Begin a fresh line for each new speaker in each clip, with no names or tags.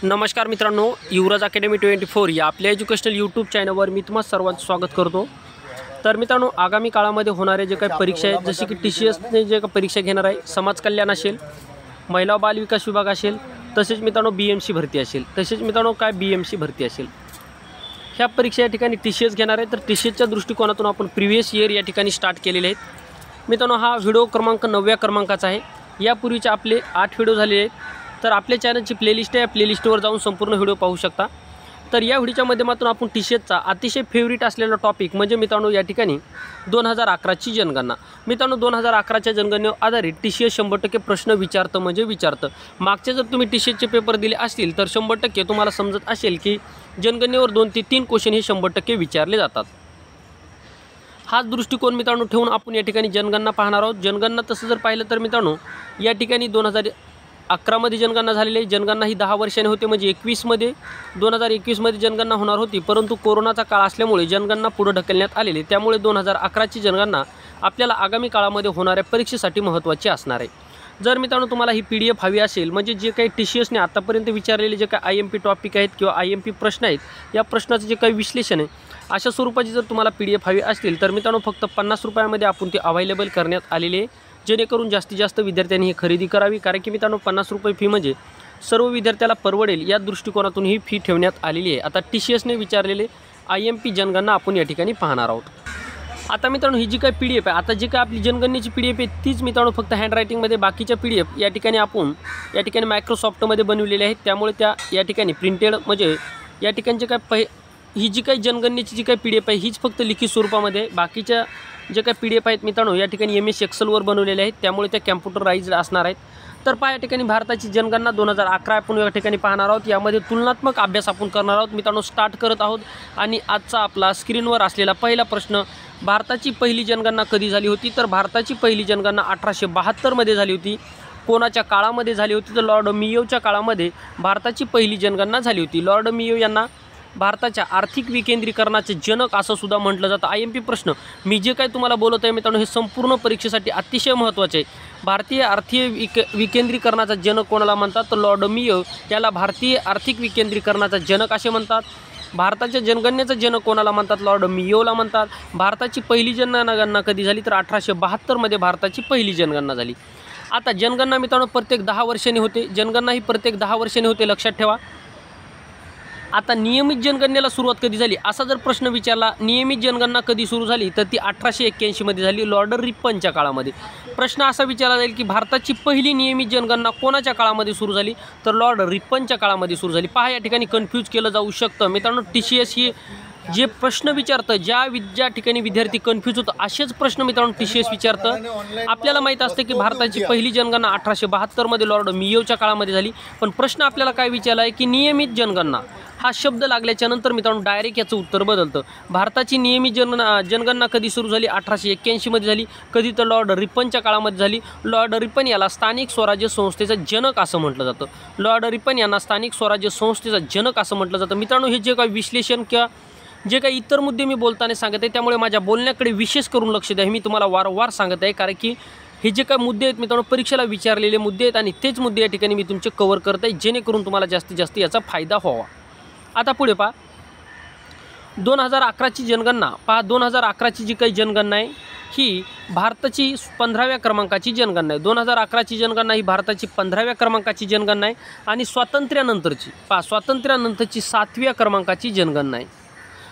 नमस्कार मित्रांनो, युवराज अकॅडमी 24 या आपल्या एज्युकेशनल यूट्यूब चॅनलवर मी तुम्हा सर्वांचं स्वागत करतो। तर मित्रांनो, आगामी काळामध्ये होणारे जे काही परीक्षा आहेत, जसे की TCSने जे काही परीक्षा घेणार आहे, समाज कल्याण असेल, महिला व बाल विकास विभाग असेल, तसेच मित्रांनो BMC भरती असेल, तसेच मित्रांनो काय BMC भरती असेल, ह्या परीक्षा या ठिकाणी TCS घेणार आहे। तर TCSच्या दृष्टिकोनातून आपण प्रिव्हियस इयर या ठिकाणी स्टार्ट केलेले आहेत। मित्रांनो, हा व्हिडिओ क्रमांक 9व्या क्रमांकाचा आहे। यापूर्वीचे आपले 8 व्हिडिओ झालेले आहेत। तर आपल्या चॅनलची प्लेलिस्ट आहे, या प्लेलिस्टवर जाऊन संपूर्ण व्हिडिओ पाहू शकता। तर या व्हिडिओच्या माध्यमातून आपण TCSचा अतिशय फेवरेट असलेला टॉपिक म्हणजे मित्रांनो या ठिकाणी 2011ची जनगणना। मित्रांनो, 2011च्या जनगणनेवर आधारित TCS 100% प्रश्न विचारतं म्हणजे विचारतं। मागचे जर तुम्ही TCSचे पेपर दिले असतील तर 100% तुम्हाला समजत असेल की जनगणनेवर 2 ते 3 क्वेश्चन हे 100% विचारले जातात। हाच दृष्टिकोन मित्रांनो ठेवून आपण या ठिकाणी जनगणना पाहणार आहोत। जनगणना तसं जर पाहिलं तर मित्रांनो या ठिकाणी 2011मध्ये जनगणना झालेली आहे। जनगणना ही 10 वर्षांनी होते, म्हणजे 2021मध्ये जनगणना होणार होती, परंतु कोरोनाचा काळ असल्यामुळे जनगणना पुढे ढकलण्यात आलेली। त्यामुळे 2011ची जनगणना आपल्याला आगामी काळामध्ये होणाऱ्या परीक्षेसाठी महत्त्वाची असणार आहे। जर मित्रांनो तुम्हाला ही PDF हवी असेल, म्हणजे जे काही TCSने आतापर्यंत विचारलेले जे काही IMP टॉपिक आहेत किंवा IMP प्रश्न आहेत, या प्रश्नाचं जे काही विश्लेषण आहे, अशा स्वरूपाची जर तुम्हाला PDF हवी असतील तर मित्रांनो फक्त 50 रुपयामध्ये आपण ती अवेलेबल करण्यात आलेली आहे, जेणेकरून जास्तीत जास्त विद्यार्थ्यांनी ही खरेदी करावी। कारण की मित्रांनो 50 रुपये फी म्हणजे सर्व विद्यार्थ्याला परवडेल या दृष्टिकोनातून ही फी ठेवण्यात आलेली आहे। आता TCSने विचारलेले IMP जनगणना आपण या ठिकाणी पाहणार आहोत। आता मित्रांनो ही जी काही PDF आहे, आता जी काही आपली जनगणनेची PDF आहे तीच मित्रांनो फक्त हँडरायटिंगमध्ये, बाकीच्या PDF या ठिकाणी आपण या ठिकाणी मायक्रोसॉफ्टमध्ये बनवलेले आहेत। त्यामुळे त्या या ठिकाणी प्रिंटेड म्हणजे या ठिकाणी जे काय ही जी काही जनगणनेची जी काही PDF आहे हीच फक्त लिखित स्वरूपामध्ये, बाकीच्या जे काही PDF आहेत मित्रांनो या ठिकाणी MS एक्सेलवर बनवलेले आहेत, त्यामुळे त्या कॅम्प्युटराइज्ड असणार आहेत। तर पहा या ठिकाणी भारताची जनगणना 2011 आपण या ठिकाणी पाहणार आहोत। यामध्ये तुलनात्मक अभ्यास आपण करणार आहोत। मित्रांनो स्टार्ट करत आहोत आणि आजचा आपला स्क्रीनवर असलेला पहिला प्रश्न, भारताची पहिली जनगणना कधी झाली होती? तर भारताची पहिली जनगणना 1872मध्ये झाली होती। कोणाच्या काळामध्ये झाली होती? तर लॉर्ड मेयोच्या काळामध्ये भारताची पहिली जनगणना झाली होती। लॉर्ड मेयो यांना भारताच्या आर्थिक विकेंद्रीकरणाचे जनक असं सुद्धा म्हटलं जातं। IMP प्रश्न मी जे काही तुम्हाला बोलत आहे मित्रांनो हे संपूर्ण परीक्षेसाठी अतिशय महत्त्वाचे आहे। भारतीय आर्थिक विकेंद्रीकरणाचा जनक कोणाला म्हणतात? तर लॉर्ड मेयो याला भारतीय आर्थिक विकेंद्रीकरणाचा जनक असे म्हणतात। भारताच्या जनगणनेचा जनक कोणाला म्हणतात? लॉर्ड मेयोला म्हणतात। भारताची पहिली जनगणना कधी झाली? तर 1872मध्ये भारताची पहिली जनगणना झाली। आता जनगणना मित्रांनो प्रत्येक 10 वर्षांनी होते। जनगणना ही प्रत्येक 10 वर्षांनी होते, लक्षात ठेवा। आता नियमित जनगणनेला सुरुवात कधी झाली असा जर प्रश्न विचारला, नियमित जनगणना कधी सुरू झाली तर ती 1881मध्ये झाली, लॉर्ड रिपनच्या काळामध्ये। प्रश्न असा विचारला जाईल की भारताची पहिली नियमित जनगणना कोणाच्या काळामध्ये सुरू झाली? तर लॉर्ड रिपनच्या काळामध्ये सुरू झाली। पहा या ठिकाणी कन्फ्यूज केलं जाऊ शकतं मित्रांनो। TCS ही जे प्रश्न विचारतं, ज्या ठिकाणी विद्यार्थी कन्फ्यूज होतं असेच प्रश्न मित्रांनो TCS विचारतं। आपल्याला माहीत असते की भारताची पहिली जनगणना 1872मध्ये लॉर्ड मेयोच्या काळामध्ये झाली, पण प्रश्न आपल्याला काय विचारला आहे की नियमित जनगणना हा शब्द लागल्याच्या नंतर मित्रांनो डायरेक्ट याचं उत्तर बदलतं। भारताची नियमित जनगणना कधी सुरू झाली? 1881मध्ये झाली। कधी? तर लॉर्ड रिपनच्या काळामध्ये झाली। लॉर्ड रिपन याला स्थानिक स्वराज्य संस्थेचा जनक असं म्हटलं जातं। लॉर्ड रिपन यांना स्थानिक स्वराज्य संस्थेचा जनक असं म्हटलं जातं। मित्रांनो हे जे काही विश्लेषण किंवा जे काही इतर मुद्दे मी बोलताना सांगत आहे, त्यामुळे माझ्या बोलण्याकडे विशेष करून लक्ष द्या। मी तुम्हाला वारंवार सांगत आहे, कारण की हे जे काही मुद्दे आहेत मित्रांनो परीक्षेला विचारलेले मुद्दे आहेत आणि तेच मुद्दे या ठिकाणी मी तुमचे कव्हर करत आहे, जेणेकरून तुम्हाला जास्तीत जास्त याचा फायदा व्हावा। आता पुढे पहा 2011ची जनगणना। पहा 2011ची जी काही जनगणना आहे ही भारताची 15व्या क्रमांकाची जनगणना आहे। 2011ची जनगणना ही भारताची 15व्या क्रमांकाची जनगणना आहे आणि स्वातंत्र्यानंतरची 7व्या क्रमांकाची जनगणना आहे।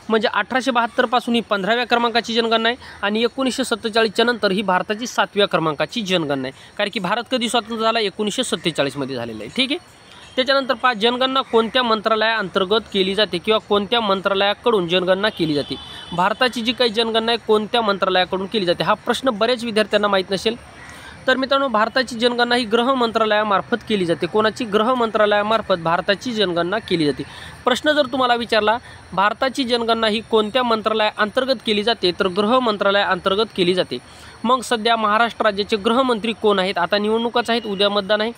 म्हणजे 1872 पासून ही 15व्या क्रमांकाची जनगणना आहे आणि 1947च्या नंतर ही भारताची 7व्या क्रमांकाची जनगणना आहे। कारण की भारत कधी स्वतंत्र झाला? 1947मध्ये झालेला आहे, ठीक आहे। त्याच्यानंतर पहा जनगणना कोणत्या मंत्रालयाअंतर्गत केली जाते किंवा कोणत्या मंत्रालयाकडून जनगणना केली जाते? भारताची जी काही जनगणना आहे कोणत्या मंत्रालयाकडून केली जाते? हा प्रश्न बऱ्याच विद्यार्थ्यांना माहीत नसेल। तर मित्रांनो भारताची जनगणना ही गृह मंत्रालयामार्फत केली जाते। कोणाची? गृह मंत्रालयामार्फत भारताची जनगणना केली जाते। प्रश्न जर तुम्हाला विचारला भारताची जनगणना ही कोणत्या मंत्रालयाअंतर्गत केली जाते? तर गृह मंत्रालयाअंतर्गत केली जाते। मग सध्या महाराष्ट्र राज्याचे गृहमंत्री कोण आहेत? आता निवडणुकाच आहेत, उद्या मतदान आहे,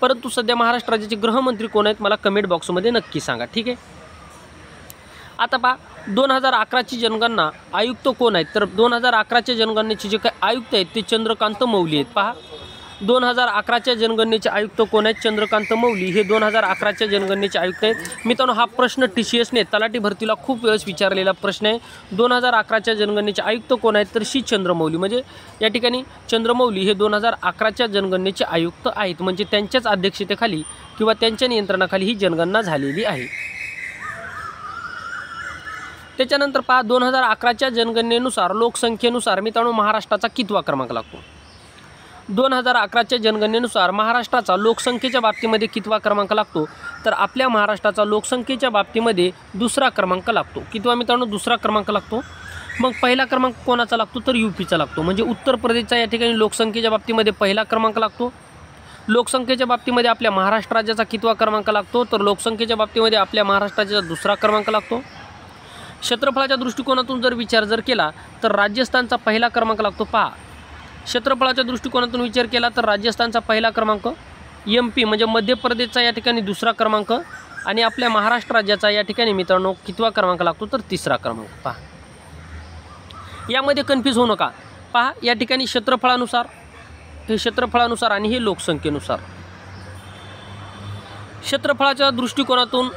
परंतु सध्या महाराष्ट्र राज्याचे गृहमंत्री कोण आहेत मला कमेंट बॉक्समध्ये नक्की सांगा, ठीक आहे। आता पहा 2011ची जनगणना आयुक्त कोण आहेत? तर 2011च्या जनगणनेचे जे काही आयुक्त आहेत ते चंद्रकांत मौली आहेत। पहा 2011च्या जनगणनेचे आयुक्त कोण आहेत? चंद्रकांत मौली हे 2011च्या जनगणनेचे आयुक्त आहेत। मित्रांनो, हा प्रश्न TCSने तलाठी भरतीला खूप वेळेस विचारलेला प्रश्न आहे। 2011च्या जनगणनेचे आयुक्त कोण आहेत? तर श्री चंद्रमौली, म्हणजे या ठिकाणी चंद्रमौली हे 2011च्या जनगणनेचे आयुक्त आहेत, म्हणजे त्यांच्याच अध्यक्षतेखाली किंवा त्यांच्या नियंत्रणाखाली ही जनगणना झालेली आहे। त्याच्यानंतर पहा, 2011च्या जनगणनेनुसार लोकसंख्येनुसार मित्रांनो महाराष्ट्राचा कितवा क्रमांक लागतो? 2011च्या जनगणनेनुसार महाराष्ट्राचा लोकसंख्येच्या बाबतीमध्ये कितवा क्रमांक लागतो? तर आपल्या महाराष्ट्राचा लोकसंख्येच्या बाबतीमध्ये दुसरा क्रमांक लागतो। कितवा मित्रांनो? दुसरा क्रमांक लागतो। मग पहिला क्रमांक कोणाचा लागतो? तर UPचा लागतो, म्हणजे उत्तर प्रदेशचा या ठिकाणी लोकसंख्येच्या बाबतीमध्ये पहिला क्रमांक लागतो। लोकसंख्येच्या बाबतीमध्ये आपल्या महाराष्ट्र राज्याचा कितवा क्रमांक लागतो? तर लोकसंख्येच्या बाबतीमध्ये आपल्या महाराष्ट्र राज्याचा दुसरा क्रमांक लागतो। क्षेत्रफळाच्या दृष्टिकोनातून जर विचार केला तर राजस्थानचा पहिला क्रमांक लागतो। पहा, क्षेत्रफळाच्या दृष्टिकोनातून विचार केला तर राजस्थानचा पहिला क्रमांक, MP म्हणजे मध्य प्रदेशचा या ठिकाणी दुसरा क्रमांक आणि आपल्या महाराष्ट्र राज्याचा या ठिकाणी मित्रांनो कितवा क्रमांक लागतो? तर तिसरा क्रमांक। पहा, यामध्ये कन्फ्यूज होऊ नका। पहा, या ठिकाणी क्षेत्रफळानुसार, हे क्षेत्रफळानुसार आणि हे लोकसंख्येनुसार। क्षेत्रफळाच्या दृष्टिकोनातून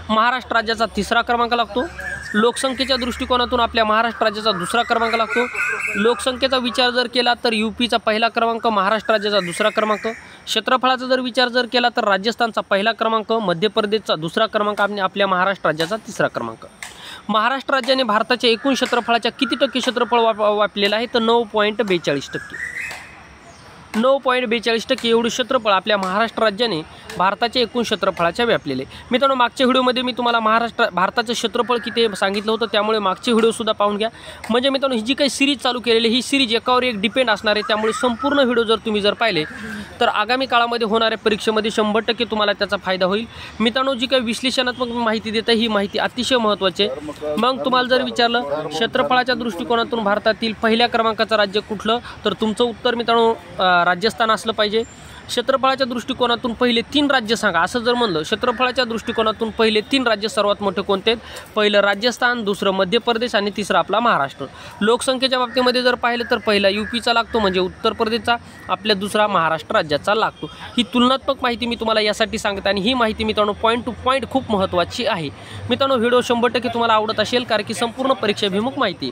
महाराष्ट्र राज्याचा तिसरा क्रमांक लागतो। लोकसंख्येच्या दृष्टिकोनातून आपल्या महाराष्ट्र राज्याचा दुसरा क्रमांक लागतो। लोकसंख्येचा विचार जर केला तर UPचा पहिला क्रमांक, महाराष्ट्र राज्याचा दुसरा क्रमांक। क्षेत्रफळाचा जर विचार केला तर राजस्थानचा पहिला क्रमांक, मध्य प्रदेशचा दुसरा क्रमांक आणि आपल्या महाराष्ट्र राज्याचा तिसरा क्रमांक। महाराष्ट्र राज्याने भारताच्या एकूण क्षेत्रफळाच्या किती टक्के क्षेत्रफळ व्यापलेलं आहे? तर 9.42%। 9.42% एवढे क्षेत्रफळ आपल्या महाराष्ट्र राज्याने भारताच्या एकूण क्षेत्रफळाच्या व्यापलेले। मित्रांनो, मागच्या व्हिडिओमध्ये मी तुम्हाला भारताचं क्षेत्रफळ किती सांगितलं होतं, त्यामुळे मागचे व्हिडिओसुद्धा पाहून घ्या। म्हणजे मित्रांनो, ही जी काही सिरीज चालू केलेली ही सिरीज एकावर एक डिपेंड असणार आहे, त्यामुळे संपूर्ण व्हिडिओ जर तुम्ही पाहिले तर आगामी काळामध्ये होणाऱ्या परीक्षेमध्ये 100% तुम्हाला त्याचा फायदा होईल। मित्रांनो, जी काही विश्लेषणात्मक माहिती देत आहे ही माहिती अतिशय महत्त्वाची आहे। मग तुम्हाला जर विचारलं क्षेत्रफळाच्या दृष्टिकोनातून भारतातील पहिल्या क्रमांकाचं राज्य कुठलं, तर तुमचं उत्तर मित्रांनो राजस्थान असलं पाहिजे। क्षेत्रफळाच्या दृष्टिकोनातून पहिले 3 राज्य सांगा असं जर म्हणलं, क्षेत्रफळाच्या दृष्टिकोनातून पहिले 3 राज्य सर्वात मोठे कोणते आहेत? पहिलं राजस्थान, दुसरं मध्य प्रदेश आणि तिसरं आपला महाराष्ट्र। लोकसंख्येच्या बाबतीमध्ये जर पाहिलं तर पहिला UPचा लागतो म्हणजे उत्तर प्रदेशचा, आपल्या दुसरा महाराष्ट्र राज्याचा लागतो। ही तुलनात्मक माहिती मी तुम्हाला यासाठी सांगते आणि ही माहिती मित्रांनो पॉईंट टू पॉईंट खूप महत्त्वाची आहे। मित्रांनो, व्हिडिओ 100% तुम्हाला आवडत असेल, कारण की संपूर्ण परीक्षाभिमुख माहिती।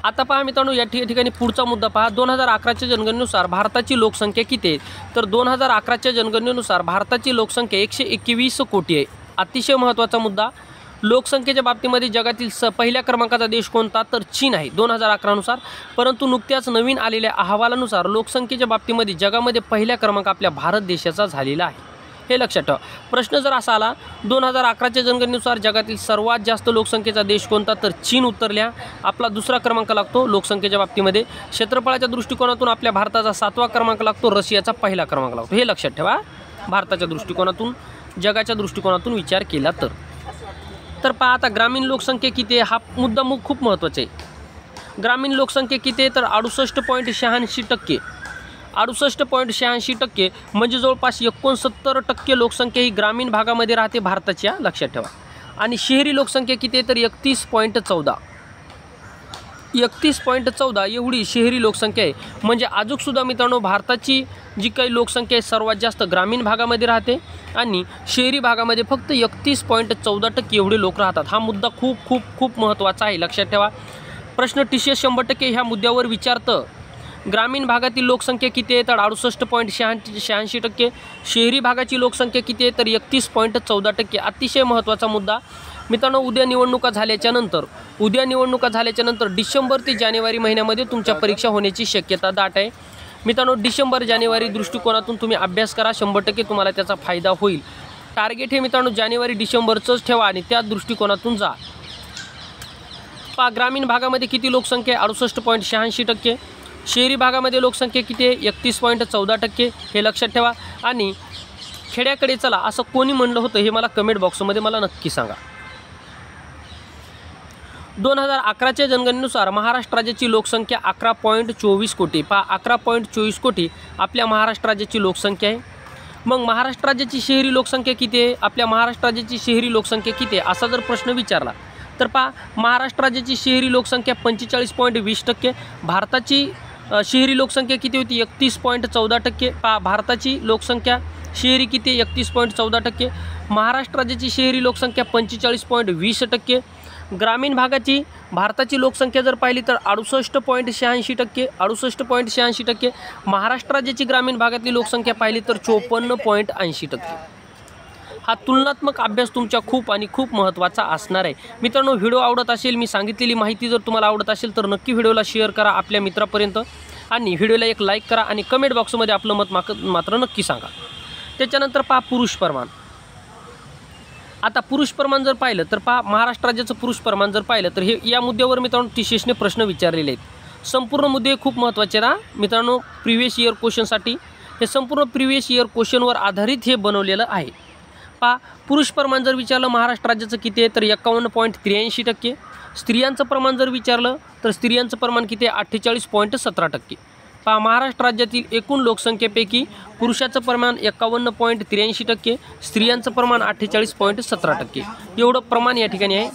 आता पहा मित्रांनो, या ठिकाणी पुढचा मुद्दा पहा, 2011च्या जनगणनेनुसार भारताची लोकसंख्या किती आहे? तर 2011च्या जनगणनेनुसार भारताची लोकसंख्या 121 कोटी आहे। अतिशय महत्त्वाचा मुद्दा। लोकसंख्येच्या बाबतीमध्ये जगातील पहिल्या क्रमांकाचा देश कोणता? तर चीन आहे 2011 नुसार। परंतु नुकत्याच नवीन आलेल्या अहवालानुसार लोकसंख्येच्या बाबतीमध्ये जगामध्ये पहिला क्रमांक आपल्या भारत देशाचा झालेला आहे, हे लक्षात ठेवा। प्रश्न जर असा आला 2011च्या जनगणनेनुसार जगातील सर्वात जास्त लोकसंख्येचा देश कोणता? तर चीन उत्तर लिहा, आपला दुसरा क्रमांक लागतो लोकसंख्येच्या बाबतीमध्ये। क्षेत्रफळाच्या दृष्टिकोनातून आपल्या भारताचा 7वा क्रमांक लागतो, रशियाचा पहिला क्रमांक लागतो, हे लक्षात ठेवा। भारताच्या दृष्टिकोनातून, जगाच्या दृष्टिकोनातून विचार केला तर पहा, आता ग्रामीण लोकसंख्या किती आहे हा मुद्दा खूप महत्त्वाचा आहे। ग्रामीण लोकसंख्या किती आहे? तर 68.86%। 68.86% म्हणजे जवळपास 69% लोकसंख्या ही ग्रामीण भागामध्ये राहते भारताच्या, लक्षात ठेवा। आणि शहरी लोकसंख्या किती आहे? तर 31.14। 31.14 एवढी शहरी लोकसंख्या आहे। म्हणजे अजूनसुद्धा मित्रांनो भारताची जी काही लोकसंख्या आहे सर्वात जास्त ग्रामीण भागामध्ये राहते आणि शहरी भागामध्ये फक्त 31.14% एवढे लोक राहतात। हा मुद्दा खूप खूप खूप महत्त्वाचा आहे, लक्षात ठेवा। प्रश्न TCS 100% ह्या मुद्द्यावर विचारतं। ग्रामीण भागातील लोकसंख्या किती आहे? तर 68.86%। शहरी भागाची लोकसंख्या किती आहे? तर 31.14%। अतिशय महत्त्वाचा मुद्दा मित्रांनो। उद्या निवडणुका झाल्याच्या नंतर डिसेंबर ते जानेवारी महिन्यामध्ये तुमच्या परीक्षा होण्याची शक्यता दाट आहे। मित्रांनो, डिसेंबर जानेवारी दृष्टिकोनातून तुम्ही अभ्यास करा, 100% तुम्हाला त्याचा फायदा होईल। टार्गेट हे मित्रांनो जानेवारी डिसेंबरचंच ठेवा आणि त्या दृष्टिकोनातून जा। पहा, ग्रामीण भागामध्ये किती लोकसंख्या आहे? 68.86%। शहरी भागामध्ये लोकसंख्या किती आहे? 31.14%, हे लक्षात ठेवा। आणि खेड्याकडे चला असं कोणी म्हणलं होतं हे मला कमेंट बॉक्समध्ये मला नक्की सांगा। 2011च्या जनगणनेनुसार महाराष्ट्र राज्याची लोकसंख्या 11.24 कोटी। पहा, 11.24 कोटी आपल्या महाराष्ट्र राज्याची लोकसंख्या आहे। मग महाराष्ट्र राज्याची शहरी लोकसंख्या किती आहे? आपल्या महाराष्ट्र राज्याची शहरी लोकसंख्या किती आहे असा जर प्रश्न विचारला तर पहा, महाराष्ट्र राज्याची शहरी लोकसंख्या 45.20%। भारताची शहरी लोकसंख्या किती होती 31.14%. भारताची लोकसंख्या शहरी किती 31.14%. महाराष्ट्र राज्याची शहरी लोकसंख्या 45.20%. ग्रामीण भागाची भारताची लोकसंख्या जर पाहिली तर 68.86%. 68.86%. महाराष्ट्र राज्याची ग्रामीण भागातली लोकसंख्या पाहिली तर 54.80%. हा तुलनात्मक अभ्यास तुमच्या खूप आणि खूप महत्त्वाचा असणार आहे. मित्रांनो, व्हिडिओ आवडत असेल, मी सांगितलेली माहिती जर तुम्हाला आवडत असेल तर नक्की व्हिडिओला शेअर करा आपल्या मित्रापर्यंत आणि व्हिडिओला एक लाईक करा आणि कमेंट बॉक्समध्ये आपलं मत मात्र नक्की सांगा. त्याच्यानंतर पहा पुरुष प्रमाण. आता पुरुष प्रमाण जर पाहिलं तर पहा महाराष्ट्र राज्याचं पुरुष प्रमाण जर पाहिलं तर हे या मुद्द्यावर मित्रांनो TCSने प्रश्न विचारलेले आहेत. संपूर्ण मुद्दे खूप महत्त्वाचे ना मित्रांनो. प्रिव्हियस इयर क्वेश्चनसाठी हे संपूर्ण प्रिव्हियस इयर क्वेश्चनवर आधारित हे बनवलेलं आहे. पहा पुरुष प्रमाण जर विचारलं महाराष्ट्र राज्याचं किती आहे तर 51.83%. स्त्रियांचं प्रमाण जर विचारलं तर स्त्रियांचं प्रमाण किती आहे 48.17%. पहा महाराष्ट्र राज्यातील एकूण लोकसंख्येपैकी पुरुषाचं प्रमाण 51.83%, स्त्रियांचं प्रमाण 48.17%. एवढं प्रमाण या ठिकाणी आहे.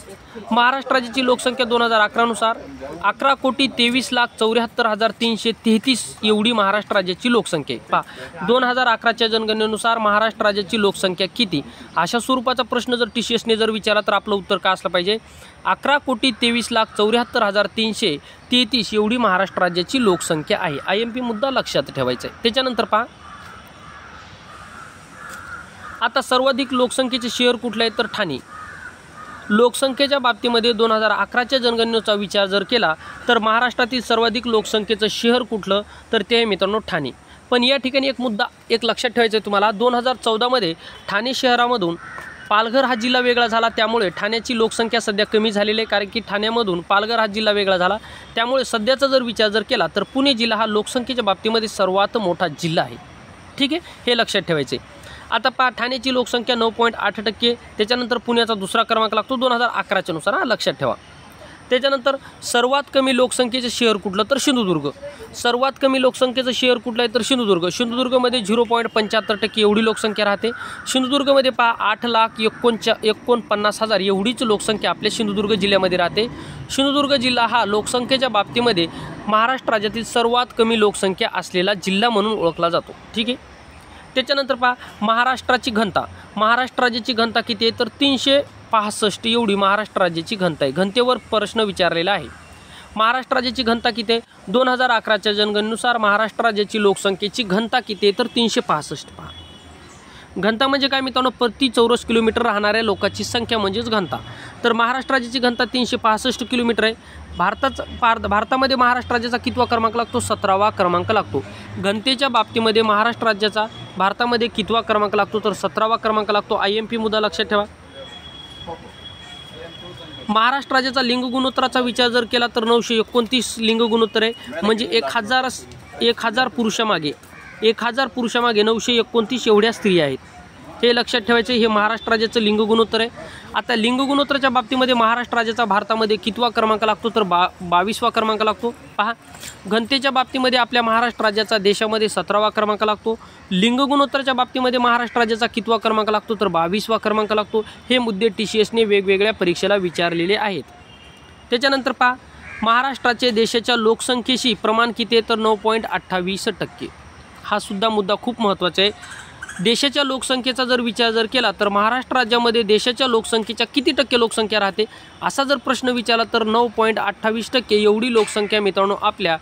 महाराष्ट्र राज्याची लोकसंख्या 2011 नुसार 11,23,74,333 एवढी महाराष्ट्र राज्याची लोकसंख्या आहे. पहा 2011च्या जनगणनेनुसार महाराष्ट्र राज्याची लोकसंख्या किती, अशा स्वरूपाचा प्रश्न जर TCSने जर विचारला तर आपलं उत्तर काय असलं पाहिजे 11,23,74,333 एवढी महाराष्ट्र राज्याची लोकसंख्या आहे. IMP मुद्दा लक्षात ठेवायचा आहे. त्याच्यानंतर पहा आता सर्वाधिक लोकसंख्येचे शहर कुठले आहे तर ठाणे. लोकसंख्येच्या बाबतीमध्ये 2011च्या जनगणनेचा विचार जर केला तर महाराष्ट्रातील सर्वाधिक लोकसंख्येचं शहर कुठलं तर ते आहे मित्रांनो ठाणे. पण या ठिकाणी एक मुद्दा एक लक्षात ठेवायचा आहे तुम्हाला. 2014मध्ये ठाणे शहरामधून पालघर हा जिल्हा वेगळा झाला, त्यामुळे ठाण्याची लोकसंख्या सध्या कमी झालेली आहे. कारण की ठाण्यामधून पालघर हा जिल्हा वेगळा झाला, त्यामुळे सध्याचा जर विचार जर केला तर पुणे जिल्हा हा लोकसंख्येच्या बाबतीमध्ये सर्वात मोठा जिल्हा आहे. ठीक आहे, हे लक्षात ठेवायचे. आता पहा ठाण्याची लोकसंख्या 9.8%. त्याच्यानंतर पुण्याचा दुसरा क्रमांक लागतो 2011च्या नुसार, लक्षात ठेवा. त्याच्यानंतर सर्वात कमी लोकसंख्येचे शहर कुठलं तर सिंधुदुर्ग. सर्वात कमी लोकसंख्येचं शहर कुठलं आहे तर सिंधुदुर्ग. सिंधुदुर्गमध्ये 0.75% एवढी लोकसंख्या राहते. सिंधुदुर्गमध्ये पहा 8,49,000 एवढीच लोकसंख्या आपल्या सिंधुदुर्ग जिल्ह्यामध्ये राहते. सिंधुदुर्ग जिल्हा हा लोकसंख्येच्या बाबतीमध्ये महाराष्ट्र राज्यातील सर्वात कमी लोकसंख्या असलेला जिल्हा म्हणून ओळखला जातो. ठीक आहे. त्याच्यानंतर पहा महाराष्ट्राची घनता. महाराष्ट्र राज्याची घनता किती आहे तर 365 एवढी महाराष्ट्र राज्याची घनता आहे. घनतेवर प्रश्न विचारलेला आहे. महाराष्ट्र राज्याची घनता किती आहे 2011च्या जनगणनेनुसार महाराष्ट्र राज्याची लोकसंख्येची घनता किती आहे तर 365. पहा घनता म्हणजे काय मित्रांनो, प्रति चौरस किलोमीटर राहणाऱ्या लोकांची संख्या म्हणजेच घनता. तर महाराष्ट्र राज्याची घनता 365 किलोमीटर आहे. भारतामध्ये महाराष्ट्र राज्याचा कितवा क्रमांक लागतो 17वा क्रमांक लागतो. घनतेच्या बाबतीमध्ये महाराष्ट्र राज्याचा भारतामध्ये कितवा क्रमांक लागतो तर 17वा क्रमांक लागतो. IMP मुद्दा लक्षात ठेवा. महाराष्ट्र राज्याचा लिंग गुणोत्तराचा विचार जर केला तर 929 लिंग गुणोत्तर आहे. म्हणजे 1000 पुरुषामागे 929 एवढ्या स्त्रिया आहेत. हे लक्षात ठेवायचे. हे महाराष्ट्र राज्याचं लिंग गुणोत्तर आहे. आता लिंग गुणोत्तराच्या बाबतीमध्ये महाराष्ट्र राज्याचा भारतामध्ये कितवा क्रमांक लागतो तर 22वा क्रमांक लागतो. पहा घनतेच्या बाबतीमध्ये आपल्या महाराष्ट्र राज्याचा देशामध्ये 17वा क्रमांक लागतो. लिंग गुणोत्तराच्या बाबतीमध्ये महाराष्ट्र राज्याचा कितवा क्रमांक लागतो तर 22वा क्रमांक लागतो. हे मुद्दे TCSने वेगवेगळ्या परीक्षेला विचारलेले आहेत. त्याच्यानंतर पहा महाराष्ट्राचे देशाच्या लोकसंख्येशी प्रमाण किती आहे तर 9.28%. हा सुद्धा मुद्दा खूप महत्त्वाचा आहे. देशाच्या लोकसंख्येचा जर विचार जर केला तर महाराष्ट्र राज्यामध्ये देशाच्या लोकसंख्येच्या किती टक्के लोकसंख्या राहते असा जर प्रश्न विचारला तर 9.28% एवढी लोकसंख्या मित्रांनो आपल्या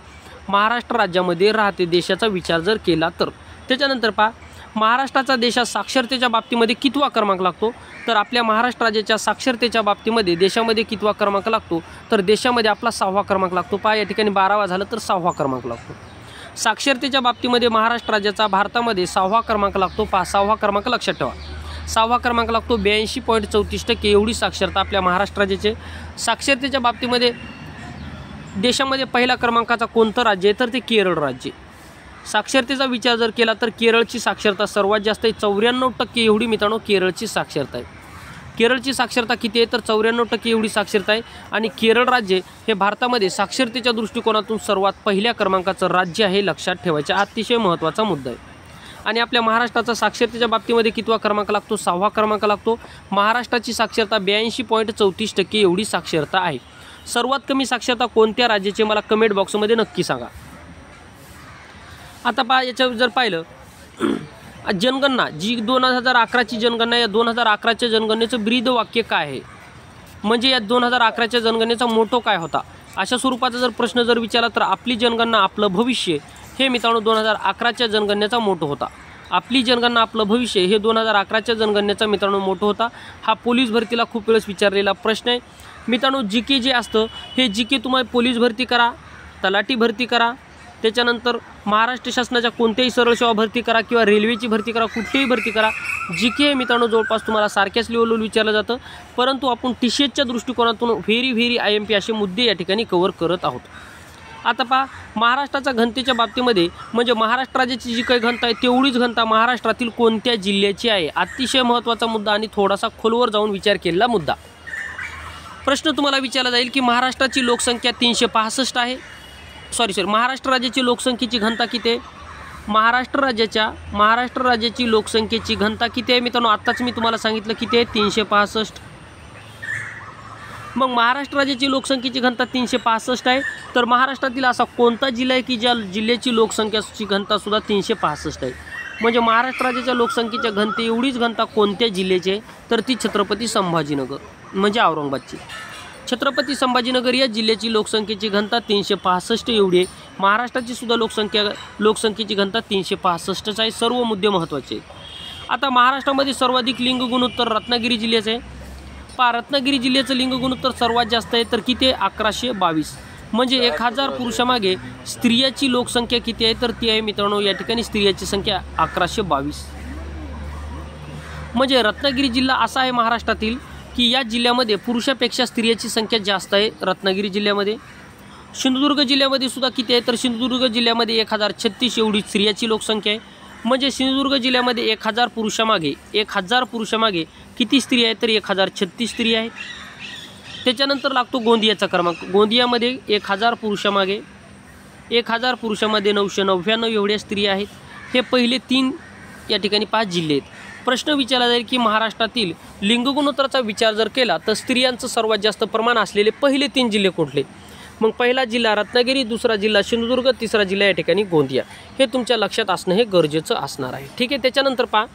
महाराष्ट्र राज्यामध्ये राहते देशाचा विचार जर केला तर. त्याच्यानंतर पहा महाराष्ट्राचा देशात साक्षरतेच्या बाबतीमध्ये कितवा क्रमांक लागतो तर आपल्या महाराष्ट्र राज्याच्या साक्षरतेच्या बाबतीमध्ये देशामध्ये कितवा क्रमांक लागतो तर देशामध्ये आपला 6वा क्रमांक लागतो. पहा या ठिकाणी 12वा झालं तर 6वा क्रमांक लागतो. साक्षरतेच्या बाबतीमध्ये महाराष्ट्र राज्याचा भारतामध्ये 6वा क्रमांक लागतो. 6वा क्रमांक लक्षात ठेवा. 6वा क्रमांक लागतो. 82.34% एवढी साक्षरता आपल्या महाराष्ट्र राज्याचे. साक्षरतेच्या बाबतीमध्ये देशामध्ये पहिल्या क्रमांकाचा कोणतं राज्य आहे तर ते केरळ राज्य. साक्षरतेचा विचार जर केला तर केरळची साक्षरता सर्वात जास्त आहे. 94% एवढी मित्रांनो केरळची साक्षरता आहे. केरळची साक्षरता किती आहे तर 94% एवढी साक्षरता आहे. आणि केरळ राज्य हे भारतामध्ये साक्षरतेच्या दृष्टिकोनातून सर्वात पहिल्या क्रमांकाचं राज्य आहे. लक्षात ठेवायचे अतिशय महत्त्वाचा मुद्दा आहे. आणि आपल्या महाराष्ट्राचा साक्षरतेच्या बाबतीमध्ये कितवा क्रमांक लागतो 6वा क्रमांक लागतो. महाराष्ट्राची साक्षरता 82.34% एवढी साक्षरता आहे. सर्वात कमी साक्षरता कोणत्या राज्याची मला कमेंट बॉक्समध्ये नक्की सांगा. आता पहा याच्यावर जर पाहिलं जनगणना जी 2011ची जनगणना, या 2011च्या जनगणनेचं ब्रीद वाक्य काय आहे, म्हणजे या 2011च्या जनगणनेचा मोटो काय होता, अशा स्वरूपाचा जर प्रश्न जर विचारला तर आपली जनगणना आपलं भविष्य हे मित्रांनो 2011च्या जनगणनेचा मोटो होता. आपली जनगणना आपलं भविष्य हे 2011च्या जनगणनेचा मित्रांनो मोटो होता. हा पोलीस भरतीला खूप वेळेस विचारलेला प्रश्न आहे मित्रांनो. जीके जे असतं हे जीके तुम्हाला पोलीस भरती करा, तलाठी भरती करा, त्याच्यानंतर महाराष्ट्र शासनाच्या कोणत्याही सरळ सेवा भरती करा किंवा रेल्वेची भरती करा, कुठलीही भरती करा, जीके हे मित्रांनो जवळपास तुम्हाला सारख्याच लेवलवर विचारलं जातं. परंतु आपण TCSच्या दृष्टिकोनातून व्हेरी IMP असे मुद्दे या ठिकाणी कव्हर करत आहोत. आता पहा महाराष्ट्राच्या घनतेच्या बाबतीमध्ये म्हणजे महाराष्ट्र राज्याची जी काही घनता आहे तेवढीच घनता महाराष्ट्रातील कोणत्या जिल्ह्याची आहे, अतिशय महत्त्वाचा मुद्दा आणि थोडासा खोलवर जाऊन विचार केलेला मुद्दा. प्रश्न तुम्हाला विचारला जाईल की महाराष्ट्राची लोकसंख्या 365 आहे. महाराष्ट्र राज्याची लोकसंख्येची घनता किती आहे? महाराष्ट्र राज्याची लोकसंख्येची घनता किती आहे मित्रांनो? आत्ताच मी तुम्हाला सांगितलं किती आहे, 365. मग महाराष्ट्र राज्याची लोकसंख्येची घनता 365 आहे. तर महाराष्ट्रातील असा कोणता जिल्हा आहे की ज्या जिल्ह्याची लोकसंख्याची घनता सुद्धा 365 आहे? म्हणजे महाराष्ट्र राज्याच्या लोकसंख्येच्या घनते एवढीच घनता कोणत्या जिल्ह्याची आहे? तर ती छत्रपती संभाजीनगर म्हणजे औरंगाबादची. छत्रपती संभाजीनगर या जिल्ह्याची लोकसंख्येची घनता 365 एवढी आहे. महाराष्ट्राची सुद्धा लोकसंख्येची घनता 365च आहे. सर्व मुद्दे महत्त्वाचे आहेत. आता महाराष्ट्रामध्ये सर्वाधिक लिंग गुणोत्तर रत्नागिरी जिल्ह्याचे आहे. रत्नागिरी जिल्ह्याचं लिंग गुणोत्तर सर्वात जास्त आहे. तर किती आहे? 1122. म्हणजे 1000 पुरुषामागे स्त्रियाची लोकसंख्या किती आहे? तर ती आहे मित्रांनो या ठिकाणी स्त्रियाची संख्या 1122. म्हणजे रत्नागिरी जिल्हा असा आहे महाराष्ट्रातील की या जिल्ह्यामध्ये पुरुषापेक्षा स्त्रियाची संख्या जास्त आहे. रत्नागिरी जिल्ह्यामध्ये सिंधुदुर्ग जिल्ह्यामध्ये सुद्धा किती आहे? तर सिंधुदुर्ग जिल्ह्यामध्ये 1036 एवढी स्त्रियाची लोकसंख्या आहे. म्हणजे सिंधुदुर्ग जिल्ह्यामध्ये 1000 पुरुषामागे किती स्त्री आहे? तर 1036 स्त्री आहेत. त्याच्यानंतर लागतो गोंदियाचा क्रमांक. गोंदियामध्ये 1000 पुरुषामागे 999 एवढ्या स्त्री आहेत. हे पहिले 3 या ठिकाणी 5 जिल्हे आहेत. प्रश्न विचारला जाईल की महाराष्ट्रातील लिंग गुणोत्तराचा विचार जर केला तर स्त्रियांचं सर्वात जास्त प्रमाण असलेले पहिले 3 जिल्हे कुठले? मग पहिला जिल्हा रत्नागिरी, दुसरा जिल्हा सिंधुदुर्ग, तिसरा जिल्हा या ठिकाणी गोंदिया. हे तुमच्या लक्षात असणं हे गरजेचं असणार आहे. ठीक आहे. त्याच्यानंतर पहा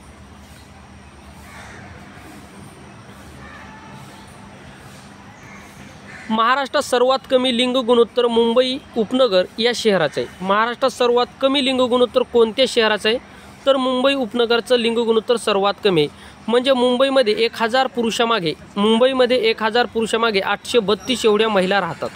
महाराष्ट्रात सर्वात कमी लिंग गुणोत्तर मुंबई उपनगर या शहराचं आहे. महाराष्ट्रात सर्वात कमी लिंग गुणोत्तर कोणत्या शहराचं आहे? तर मुंबई उपनगरचं लिंग गुणोत्तर सर्वात कमी आहे. म्हणजे मुंबईमध्ये 1000 पुरुषामागे 832 एवढ्या महिला राहतात.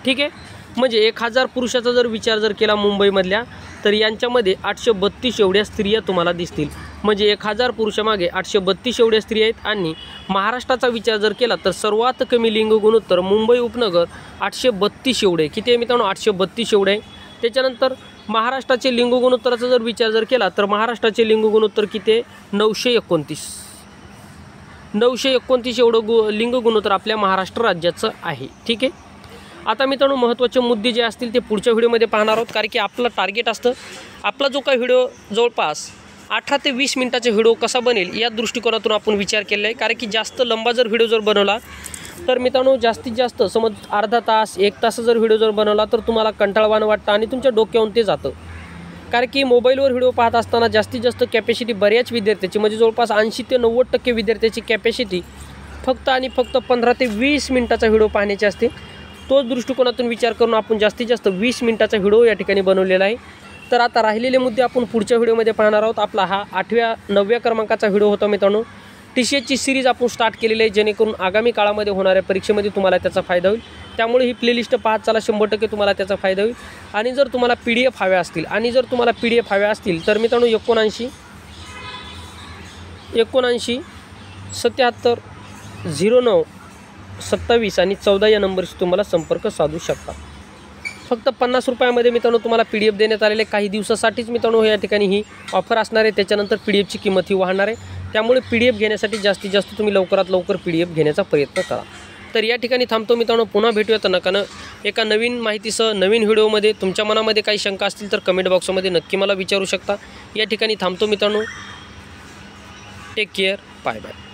ठीक आहे. म्हणजे 1000 पुरुषाचा जर विचार जर केला मुंबईमधल्या तर यांच्यामध्ये 832 एवढ्या स्त्रिया तुम्हाला दिसतील. म्हणजे 1000 पुरुषामागे 832 एवढ्या स्त्रिया आहेत. आणि महाराष्ट्राचा विचार जर केला तर सर्वात कमी लिंग गुणोत्तर मुंबई उपनगर 832 एवढे. किती आहे मित्रांनो? 832 एवढे आहे. त्याच्यानंतर महाराष्ट्राचे लिंग गुणोत्तराचा जर विचार जर केला तर महाराष्ट्राचे लिंग गुणोत्तर किती आहे? 929 एवढं लिंग गुणोत्तर आपल्या महाराष्ट्र राज्याचं आहे. ठीक आहे. आता मित्रांनो महत्त्वाचे मुद्दे जे असतील ते पुढच्या व्हिडिओमध्ये पाहणार आहोत. कारण की आपलं टार्गेट असतं आपला जो काही व्हिडिओ जवळपास 18 ते 20 मिनिटाचा व्हिडिओ कसा बनेल या दृष्टिकोनातून आपण विचार केला आहे. कारण की जास्त लंबा जर व्हिडिओ जर बनवला तर मित्रांनो जास्तीत जास्त समज अर्धा तास 1 तास जर व्हिडिओ जर बनवला तर तुम्हाला कंटाळवाणं वाटतं आणि तुमच्या डोक्यावरून ते जातं. कारण की मोबाईलवर व्हिडिओ पाहत असताना जास्तीत जास्त कॅपॅसिटी बऱ्याच विद्यार्थ्याची म्हणजे जवळपास 80 ते 90% विद्यार्थ्याची कॅपॅसिटी फक्त आणि फक्त 15 ते 20 मिनिटाचा व्हिडिओ पाहण्याची असते. तोच दृष्टिकोनातून विचार करून आपण जास्तीत जास्त 20 मिनिटाचा व्हिडिओ या ठिकाणी बनवलेला आहे. तर आता राहिलेले मुद्दे आपण पुढच्या व्हिडिओमध्ये पाहणार आहोत. आपला हा 8व्या 9व्या क्रमांकाचा व्हिडिओ होता मित्रांनो. TCSची सिरीज आपण स्टार्ट केलेली आहे जेणेकरून आगामी काळामध्ये होणाऱ्या परीक्षेमध्ये तुम्हाला त्याचा फायदा होईल. त्यामुळे ही प्लेलिस्ट पाहत चला, 100% तुम्हाला त्याचा फायदा होईल. आणि जर तुम्हाला PDF हव्या असतील तर मित्रांनो 79 77 09 27 आणि 14 या नंबरशी तुम्हाला संपर्क साधू शकता. फक्त 50 रुपयामध्ये मित्रांनो तुम्हाला PDF देण्यात आलेले काही दिवसासाठीच मित्रांनो या ठिकाणी ही ऑफर असणार आहे. त्याच्यानंतर PDFची किंमत ही वाढणार आहे. त्यामुळे PDF घेण्यासाठी जास्तीत जास्त तुम्ही लवकरात लवकर PDF घेण्याचा प्रयत्न करा. तर या ठिकाणी थांबतो मित्रांनो. पुन्हा भेटूया तर नका एका नवीन माहितीसह नवीन व्हिडिओमध्ये. तुमच्या मनामध्ये काही शंका असतील तर कमेंट बॉक्समध्ये नक्की मला विचारू शकता. या ठिकाणी थांबतो मित्रांनो. Take care. Bye bye.